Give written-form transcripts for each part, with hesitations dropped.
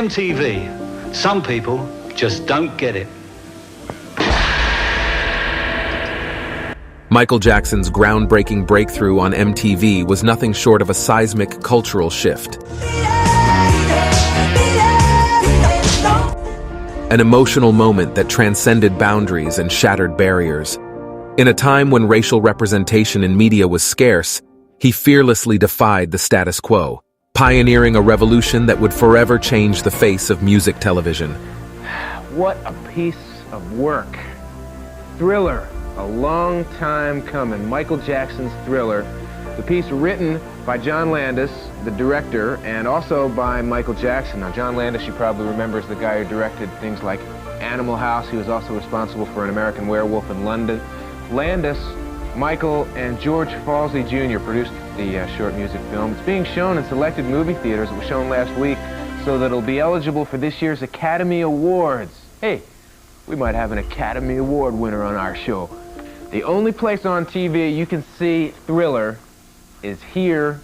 MTV. Some people just don't get it. Michael Jackson's groundbreaking breakthrough on MTV was nothing short of a seismic cultural shift. An emotional moment that transcended boundaries and shattered barriers. In a time when racial representation in media was scarce, he fearlessly defied the status quo, pioneering a revolution that would forever change the face of music television. What a piece of work. Thriller, a long time coming. Michael Jackson's Thriller. The piece written by John Landis, the director, and also by Michael Jackson. Now, John Landis, you probably remember, is the guy who directed things like Animal House. He was also responsible for An American Werewolf in London. Landis, Michael, and George Falsey Jr. produced the short music film. It's being shown in selected movie theaters. It was shown last week, so that it'll be eligible for this year's Academy Awards. Hey, we might have an Academy Award winner on our show. The only place on TV you can see Thriller is here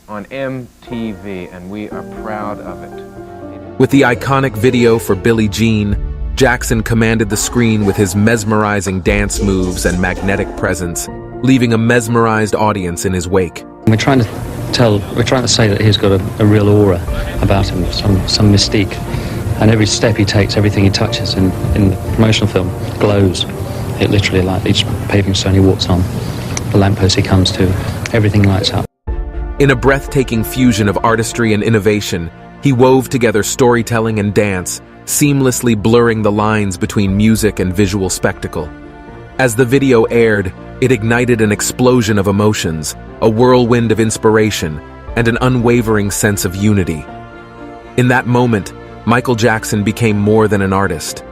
on MTV, and we are proud of it. With the iconic video for Billie Jean, Jackson commanded the screen with his mesmerizing dance moves and magnetic presence, leaving a mesmerized audience in his wake. We're trying to say that he's got a real aura about him, some mystique, and every step he takes, everything he touches in the promotional film glows. It literally, like each paving stone he walks on, the lamppost he comes to, everything lights up. In a breathtaking fusion of artistry and innovation, he wove together storytelling and dance, seamlessly blurring the lines between music and visual spectacle. As the video aired, it ignited an explosion of emotions, a whirlwind of inspiration, and an unwavering sense of unity. In that moment, Michael Jackson became more than an artist.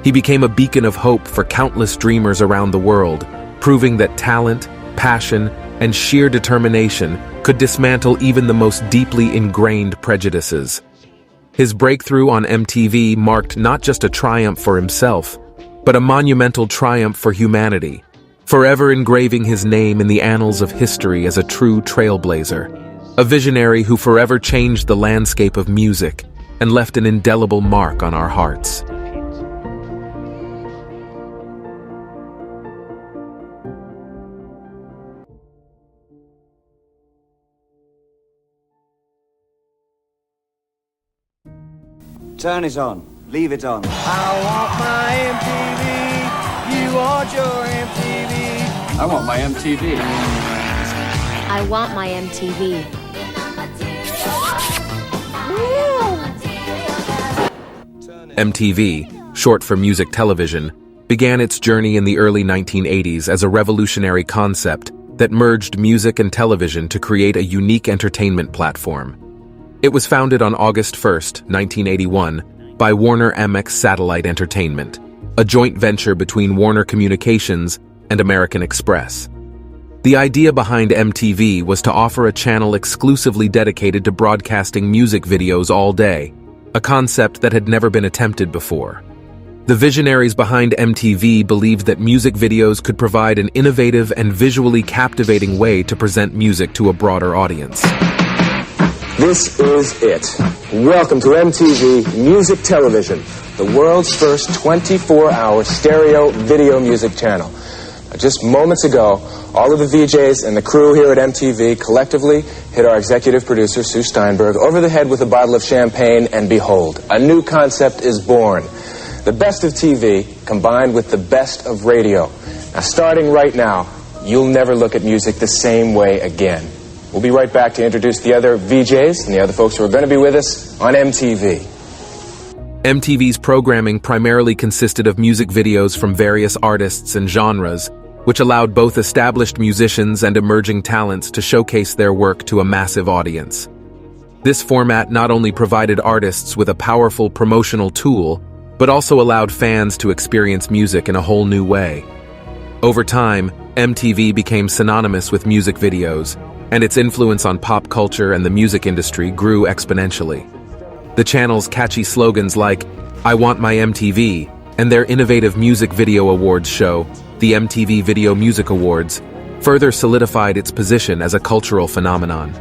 He became a beacon of hope for countless dreamers around the world, proving that talent, passion, and sheer determination could dismantle even the most deeply ingrained prejudices. His breakthrough on MTV marked not just a triumph for himself, but a monumental triumph for humanity, forever engraving his name in the annals of history as a true trailblazer, a visionary who forever changed the landscape of music and left an indelible mark on our hearts. Turn it on. Leave it on. I want my MTV. You want your MTV. I want my MTV. I want my MTV. MTV, short for music television, began its journey in the early 1980s as a revolutionary concept that merged music and television to create a unique entertainment platform. It was founded on August 1, 1981, by Warner Amex Satellite Entertainment, a joint venture between Warner Communications and American Express. The idea behind MTV was to offer a channel exclusively dedicated to broadcasting music videos all day, a concept that had never been attempted before. The visionaries behind MTV believed that music videos could provide an innovative and visually captivating way to present music to a broader audience. This is it. Welcome to MTV Music Television, the world's first 24-hour stereo video music channel. Just moments ago, all of the VJs and the crew here at MTV collectively hit our executive producer, Sue Steinberg, over the head with a bottle of champagne, and behold, a new concept is born. The best of TV combined with the best of radio. Now, starting right now, you'll never look at music the same way again. We'll be right back to introduce the other VJs and the other folks who are going to be with us on MTV. MTV's programming primarily consisted of music videos from various artists and genres, which allowed both established musicians and emerging talents to showcase their work to a massive audience. This format not only provided artists with a powerful promotional tool, but also allowed fans to experience music in a whole new way. Over time, MTV became synonymous with music videos, and its influence on pop culture and the music industry grew exponentially. The channel's catchy slogans like, "I want my MTV," and their innovative music video awards show, the MTV Video Music Awards, further solidified its position as a cultural phenomenon.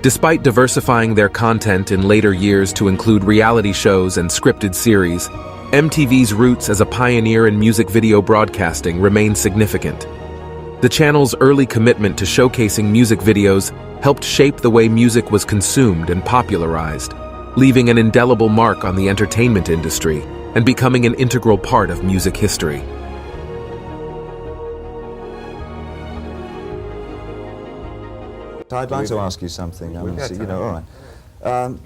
Despite diversifying their content in later years to include reality shows and scripted series, MTV's roots as a pioneer in music video broadcasting remain significant. The channel's early commitment to showcasing music videos helped shape the way music was consumed and popularized, leaving an indelible mark on the entertainment industry and becoming an integral part of music history. I'd like to ask you something. All right.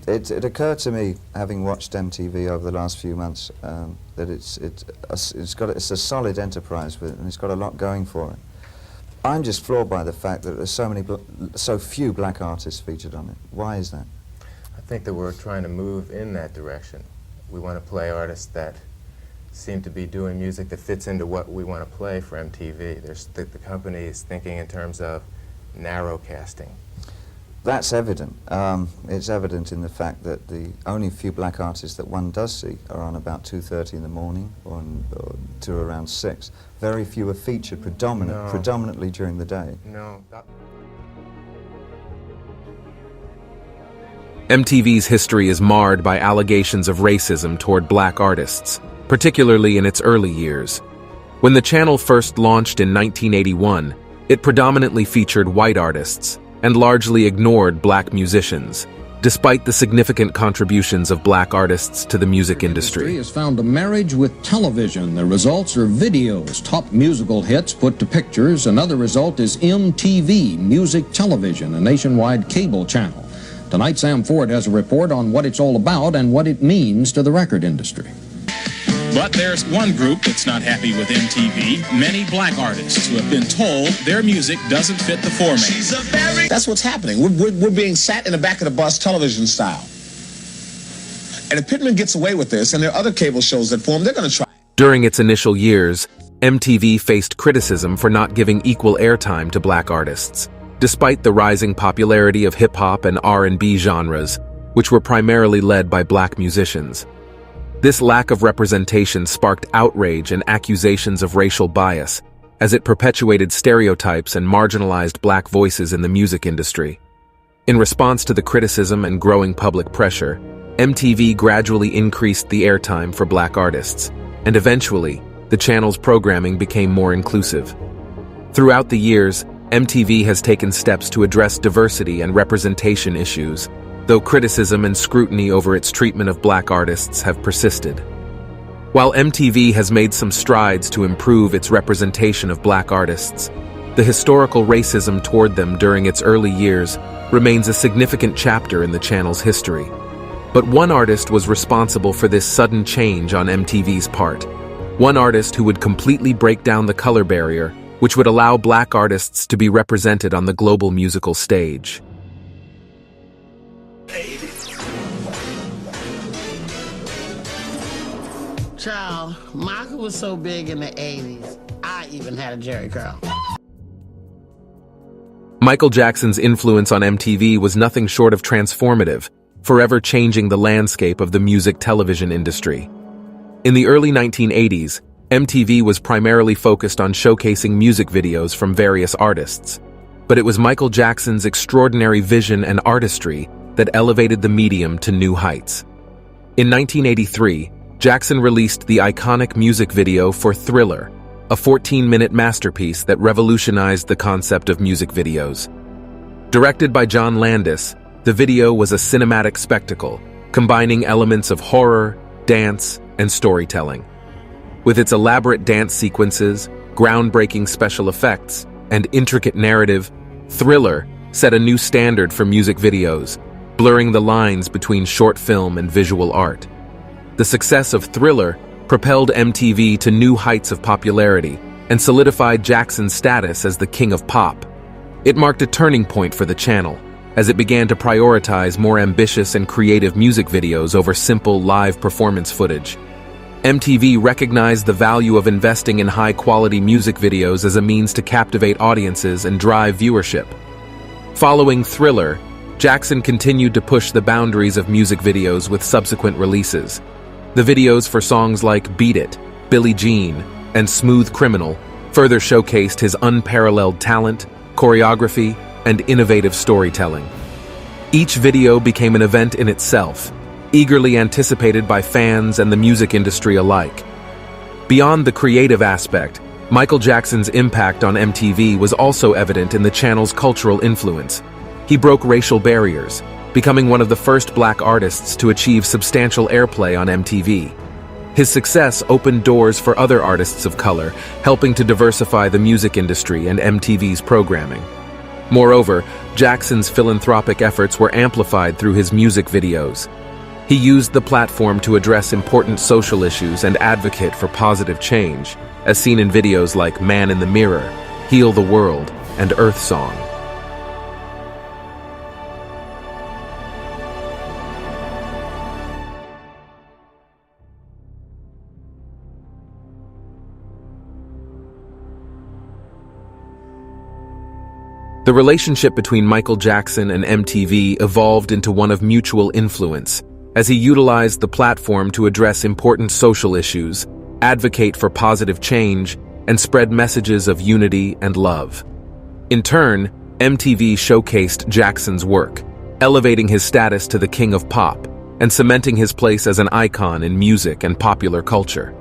It occurred to me, having watched MTV over the last few months, that it's a solid enterprise and it's got a lot going for it. I'm just floored by the fact that there's so few black artists featured on it. Why is that? I think that we're trying to move in that direction. We want to play artists that seem to be doing music that fits into what we want to play for MTV. The company is thinking in terms of narrow casting. That's evident. It's evident in the fact that the only few black artists that one does see are on about 2:30 in the morning or to around 6. Very few are featured predominantly during the day. No. MTV's history is marred by allegations of racism toward black artists, particularly in its early years. When the channel first launched in 1981, it predominantly featured white artists and largely ignored black musicians, despite the significant contributions of black artists to the music industry. Has found a marriage with television. The results are videos, top musical hits put to pictures. Another result is MTV, Music Television, a nationwide cable channel. Tonight, Sam Ford has a report on what it's all about and what it means to the record industry. But there's one group that's not happy with MTV, many black artists who have been told their music doesn't fit the format. That's what's happening. We're being sat in the back of the bus television style. And if Pittman gets away with this, and there are other cable shows that form, they're going to try. During its initial years, MTV faced criticism for not giving equal airtime to black artists, despite the rising popularity of hip-hop and R&B genres, which were primarily led by black musicians. This lack of representation sparked outrage and accusations of racial bias, as it perpetuated stereotypes and marginalized black voices in the music industry. In response to the criticism and growing public pressure, MTV gradually increased the airtime for black artists, and eventually, the channel's programming became more inclusive. Throughout the years, MTV has taken steps to address diversity and representation issues, though criticism and scrutiny over its treatment of black artists have persisted. While MTV has made some strides to improve its representation of black artists, the historical racism toward them during its early years remains a significant chapter in the channel's history. But one artist was responsible for this sudden change on MTV's part. One artist who would completely break down the color barrier, which would allow black artists to be represented on the global musical stage. Child, Michael was so big in the 80s, I even had a Jerry curl. Michael Jackson's influence on MTV was nothing short of transformative, forever changing the landscape of the music television industry. In the early 1980s, MTV was primarily focused on showcasing music videos from various artists, but it was Michael Jackson's extraordinary vision and artistry that elevated the medium to new heights. In 1983, Jackson released the iconic music video for Thriller, a 14-minute masterpiece that revolutionized the concept of music videos. Directed by John Landis, the video was a cinematic spectacle, combining elements of horror, dance, and storytelling. With its elaborate dance sequences, groundbreaking special effects, and intricate narrative, Thriller set a new standard for music videos, blurring the lines between short film and visual art. The success of Thriller propelled MTV to new heights of popularity and solidified Jackson's status as the king of pop. It marked a turning point for the channel, as it began to prioritize more ambitious and creative music videos over simple live performance footage. MTV recognized the value of investing in high-quality music videos as a means to captivate audiences and drive viewership. Following Thriller, Jackson continued to push the boundaries of music videos with subsequent releases. The videos for songs like Beat It, Billie Jean, and Smooth Criminal further showcased his unparalleled talent, choreography, and innovative storytelling. Each video became an event in itself, eagerly anticipated by fans and the music industry alike. Beyond the creative aspect, Michael Jackson's impact on MTV was also evident in the channel's cultural influence. He broke racial barriers, becoming one of the first black artists to achieve substantial airplay on MTV. His success opened doors for other artists of color, helping to diversify the music industry and MTV's programming. Moreover, Jackson's philanthropic efforts were amplified through his music videos. He used the platform to address important social issues and advocate for positive change, as seen in videos like Man in the Mirror, Heal the World, and Earth Song. The relationship between Michael Jackson and MTV evolved into one of mutual influence, as he utilized the platform to address important social issues, advocate for positive change, and spread messages of unity and love. In turn, MTV showcased Jackson's work, elevating his status to the king of pop and cementing his place as an icon in music and popular culture.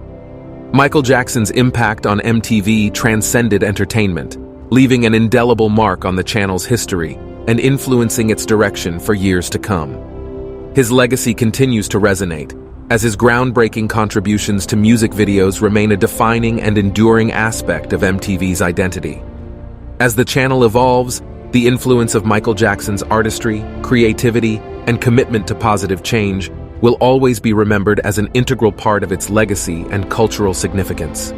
Michael Jackson's impact on MTV transcended entertainment, leaving an indelible mark on the channel's history and influencing its direction for years to come. His legacy continues to resonate, as his groundbreaking contributions to music videos remain a defining and enduring aspect of MTV's identity. As the channel evolves, the influence of Michael Jackson's artistry, creativity, and commitment to positive change will always be remembered as an integral part of its legacy and cultural significance.